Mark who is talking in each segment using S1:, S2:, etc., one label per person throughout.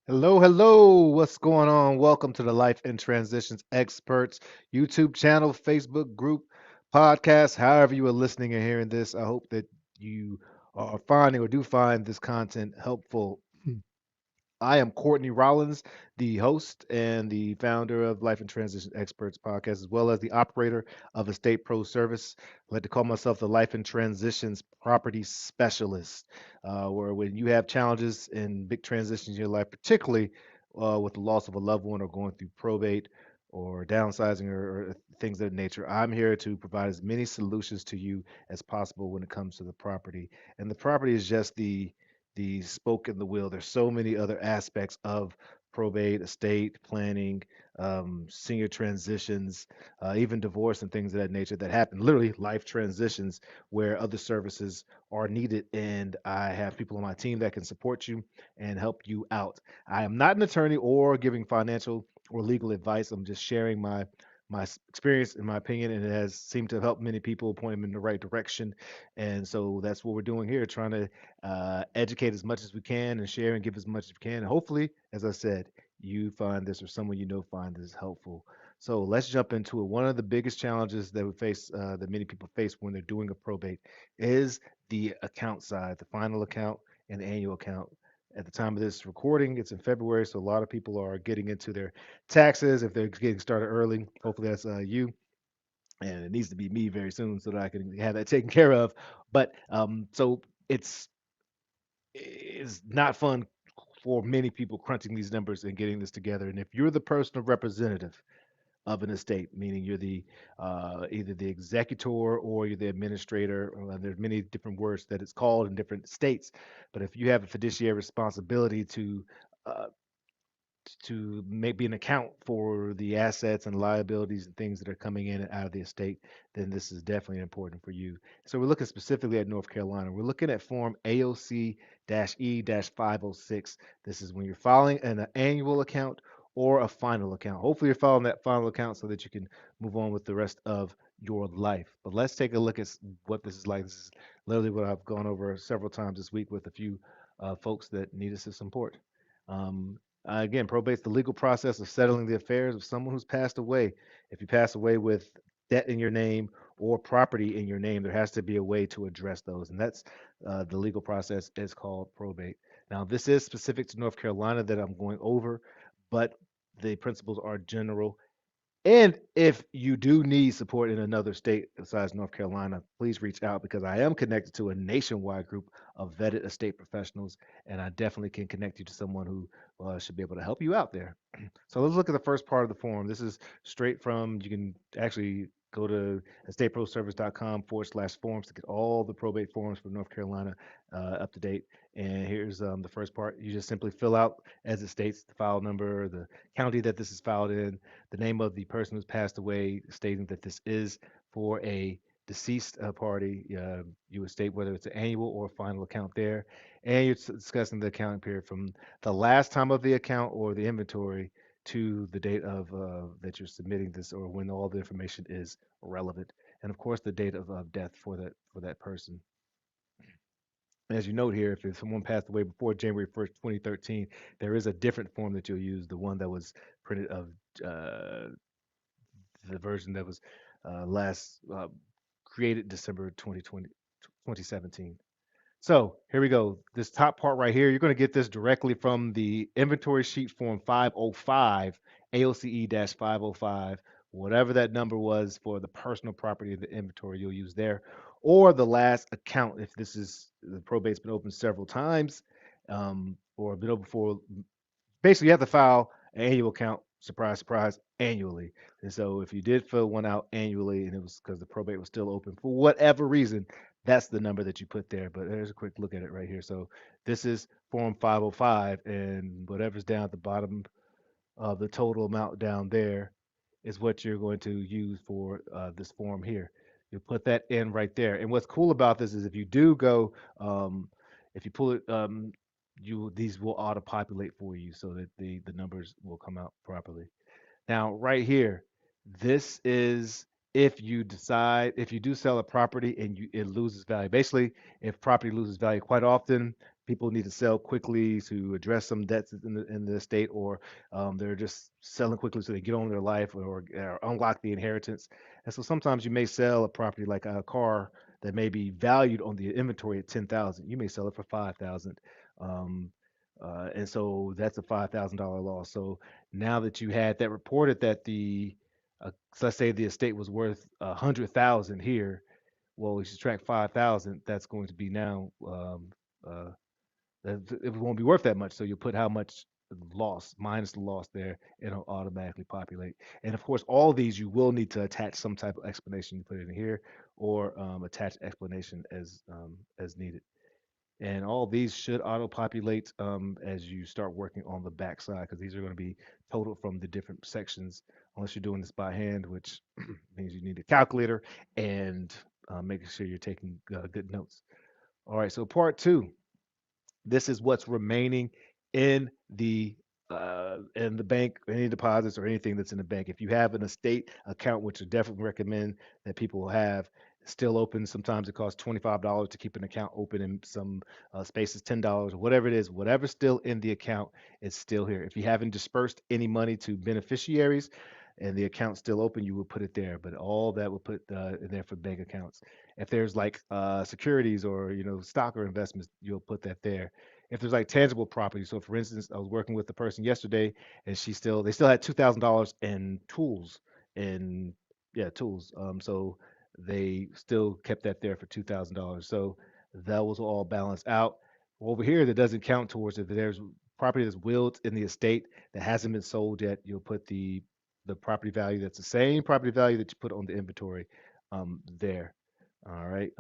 S1: Hello, hello. What's going on? Welcome to the Life and Transitions Experts YouTube channel, Facebook group, podcast, however you are listening and hearing this. I hope that you are finding or do find this content helpful. I am Courtney Rollins, the host and the founder of Life and Transition Experts podcast, as well as the operator of Estate Pro Service. I like to call myself the Life and Transitions Property Specialist, where when you have challenges and big transitions in your life, particularly with the loss of a loved one or going through probate or downsizing or things of that nature, I'm here to provide as many solutions to you as possible when it comes to the property. And the property is just the spoke in the wheel. There's so many other aspects of probate, estate planning, senior transitions, even divorce and things of that nature that happen. Literally, life transitions where other services are needed, and I have people on my team that can support you and help you out. I am not an attorney or giving financial or legal advice. I'm just sharing my experience and my opinion, and it has seemed to help many people, point them in the right direction. And so that's what we're doing here, trying to educate as much as we can and share and give as much as we can. And hopefully, as I said, you find this or someone you know find this helpful. So let's jump into it. One of the biggest challenges that we face, that many people face when they're doing a probate, is the account side, the final account and the annual account. At the time of this recording, it's in February, so a lot of people are getting into their taxes. If they're getting started early, hopefully that's you, and it needs to be me very soon so that I can have that taken care of. But so it's is not fun for many people crunching these numbers and getting this together. And if you're the personal representative of an estate, meaning you're the either the executor or you're the administrator, there's many different words that it's called in different states. But if you have a fiduciary responsibility uh, to make be an account for the assets and liabilities and things that are coming in and out of the estate, then this is definitely important for you. So we're looking specifically at North Carolina. We're looking at Form AOC-E-506. This is when you're filing an annual account or a final account. Hopefully you're filing that final account so that you can move on with the rest of your life. But let's take a look at what this is like. This is literally what I've gone over several times this week with a few folks that need us to support. Again, probate's the legal process of settling the affairs of someone who's passed away. If you pass away with debt in your name or property in your name, there has to be a way to address those, and that's the legal process is called probate. Now, this is specific to North Carolina that I'm going over, but the principles are general. And if you do need support in another state besides North Carolina, please reach out because I am connected to a nationwide group of vetted estate professionals, and I definitely can connect you to someone who should be able to help you out there. So let's look at the first part of the form. This is straight from, you can actually go to estateproservice.com/forms to get all the probate forms for North Carolina up to date. And here's the first part. You just simply fill out, as it states, the file number, the county that this is filed in, the name of the person who's passed away, stating that this is for a deceased party. You would state whether it's an annual or final account there, and you're discussing the accounting period from the last time of the account or the inventory to the date of that you're submitting this, or when all the information is relevant, and of course the date of death for that person. As you note here, if someone passed away before January 1st, 2013, there is a different form that you'll use, the one that was printed of uh, the version that was last created December 2020, 2017. So here we go. This top part right here, you're going to get this directly from the inventory sheet form 505, AOCE-505, whatever that number was for the personal property of the inventory you'll use there, or the last account if this is the probate's been open several times, or been open for, basically you have to file an annual account, surprise surprise, annually. And so if you did fill one out annually and it was because the probate was still open for whatever reason, that's the number that you put there. But there's a quick look at it right here. So this is form 505, and whatever's down at the bottom of the total amount down there is what you're going to use for this form here. You put that in right there. And what's cool about this is if you do go, if you pull it, you these will auto populate for you so that the numbers will come out properly. Now, right here, this is if you do sell a property and it loses value. Basically, if property loses value quite often, people need to sell quickly to address some debts in the estate, or they're just selling quickly so they get on their life, or unlock the inheritance. And so sometimes you may sell a property like a car that may be valued on the inventory at 10,000. You may sell it for 5,000. Um, and so that's a $5,000 loss. So now that you had that reported that so let's say the estate was worth 100,000 here, well, we subtract 5,000. That's going to be now uh, it won't be worth that much. So you put how much loss minus the loss there, and it'll automatically populate. And of course, all these you will need to attach some type of explanation. You put it in here, or attach explanation as needed. And all these should auto-populate as you start working on the backside, because these are going to be totaled from the different sections, unless you're doing this by hand, which means you need a calculator and making sure you're taking good notes. All right, so part two, this is what's remaining in the bank, any deposits or anything that's in the bank. If you have an estate account, which I definitely recommend that people will have, still open. Sometimes it costs $25 to keep an account open, in some spaces $10, or whatever it is. Whatever's still in the account is still here. If you haven't dispersed any money to beneficiaries and the account's still open, you will put it there. But all that will put in there for bank accounts. If there's like securities or stock or investments, you'll put that there. If there's like tangible property, so for instance, I was working with the person yesterday, and they still had $2,000 in tools, and yeah, tools. So they still kept that there for $2,000. So that was all balanced out. Over here, that doesn't count towards it. There's property that's willed in the estate that hasn't been sold yet. You'll put the property value that's the same property value that you put on the inventory there. All right.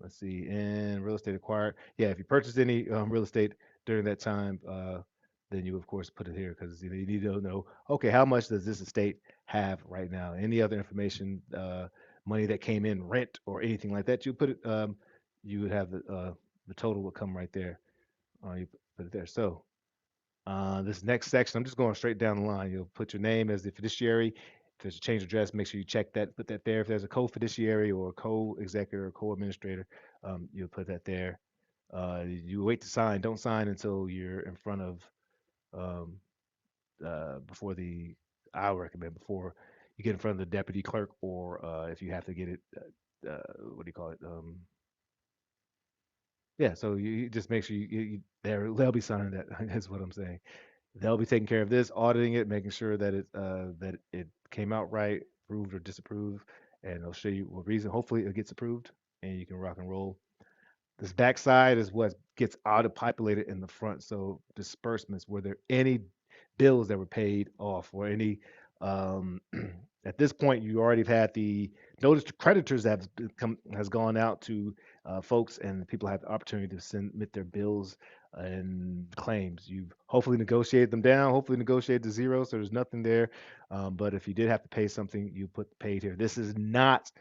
S1: Let's see. And real estate acquired. Yeah, if you purchased any real estate during that time, then you of course put it here, because you need to know, okay, how much does this estate have right now? Any other information, money that came in, rent or anything like that, you put it. You would have the total would come right there. You put it there. So this next section, I'm just going straight down the line. You'll put your name as the fiduciary. If there's a change of address, make sure you check that, put that there. If there's a co-fiduciary or a co-executor or co-administrator, you'll put that there. You wait to sign. Don't sign until you're in front of, um, before I recommend before you get in front of the deputy clerk, or if you have to get it, what do you call it? Yeah, so you just make sure they'll be signing that. That's what I'm saying. They'll be taking care of this, auditing it, making sure that it came out right, approved or disapproved, and they'll show you what reason. Hopefully, it gets approved, and you can rock and roll. This backside is what gets auto-populated in the front. So disbursements, were there any bills that were paid off, or any um, at this point you already have had the notice to creditors that has gone out to folks, and people have the opportunity to submit their bills and claims. You've hopefully negotiated them down, hopefully negotiated to zero, so there's nothing there. But if you did have to pay something, you put paid here. This is not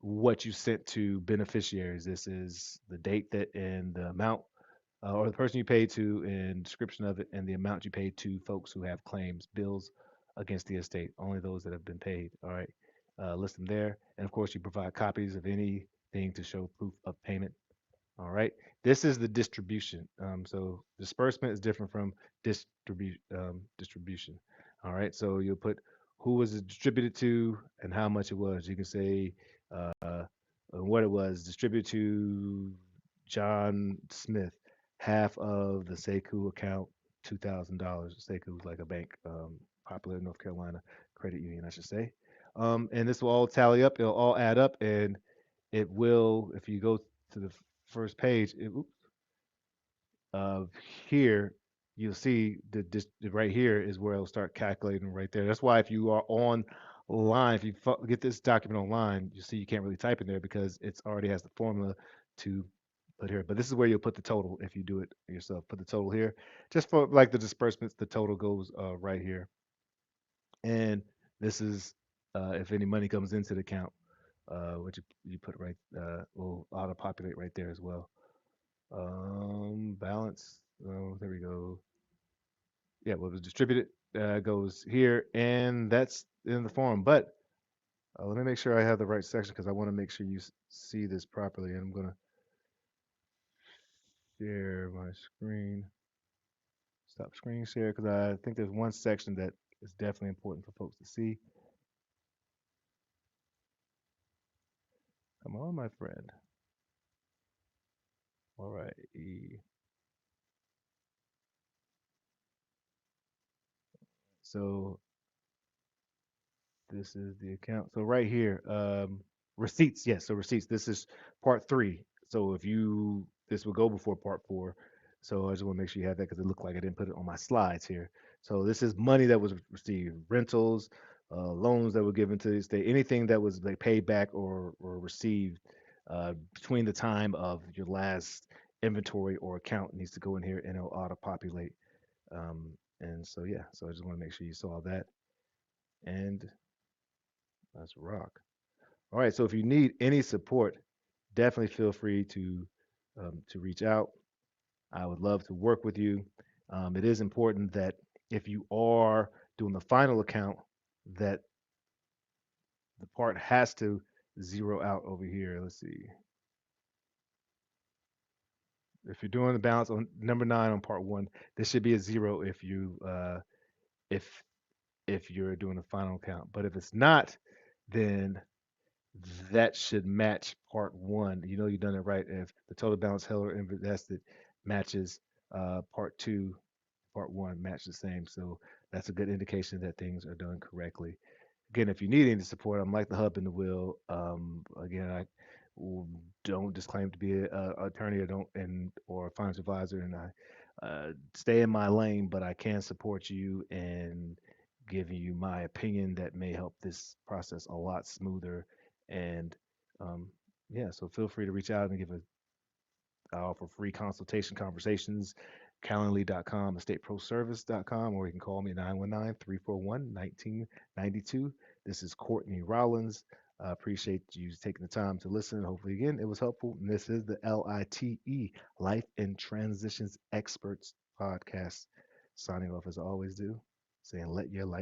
S1: what you sent to beneficiaries. This is the date that and the amount, or the person you paid to, and description of it, and the amount you paid to folks who have claims, bills against the estate. Only those that have been paid. All right. List them there. And of course, you provide copies of anything to show proof of payment. All right. This is the distribution. So disbursement is different from distribution. All right. So you'll put who was it distributed to and how much it was. You can say what it was distributed to John Smith, half of the Sekou account, $2,000. Sekou is like a bank, popular North Carolina credit union, I should say. And this will all tally up. It'll all add up, and it will, if you go to the first page, uh, here, you'll see this right here is where it'll start calculating right there. That's why if you are online, if you get this document online, you see you can't really type in there because it's already has the formula to put here. But this is where you'll put the total if you do it yourself. Put the total here. Just for like the disbursements, the total goes right here. And this is if any money comes into the account, which you put right, will auto populate right there as well. Balance. Oh, there we go. Yeah, what was distributed goes here, and that's in the form. But let me make sure I have the right section, because I want to make sure you see this properly. And I'm gonna share my screen. Stop screen share because I think there's one section that is definitely important for folks to see. Come on, my friend. All right. So this is the account. So right here, receipts. Yes, so receipts. This is part three. So if you, this will go before part four. So I just want to make sure you have that because it looked like I didn't put it on my slides here. So this is money that was received, rentals, loans that were given to the estate, anything that was like paid back or received between the time of your last inventory or account needs to go in here and it'll auto populate. And so yeah, so I just want to make sure you saw that. And let's rock. All right, so if you need any support, definitely feel free to reach out. I would love to work with you. It is important that if you are doing the final account, that the part has to zero out over here. Let's see. If you're doing the balance on number 9 on part 1, this should be a 0 if if you're doing the final account. But if it's not, then that should match part 1. You know you've done it right if the total balance held or invested matches part 2, part 1 match the same. So that's a good indication that things are done correctly. Again, if you need any support, I'm like the hub in the wheel. Again, I don't disclaim to be a attorney or don't and or a financial advisor, and I stay in my lane, but I can support you and give you my opinion that may help this process a lot smoother. And um, yeah, so feel free to reach out and give a I offer free consultation conversations, calendly.com, estateproservice.com, or you can call me 919-341-1992. This is Courtney Rollins. I appreciate you taking the time to listen. Hopefully, again, it was helpful. And this is the LITE, Life and Transitions Experts podcast. Signing off as I always do, saying, let your light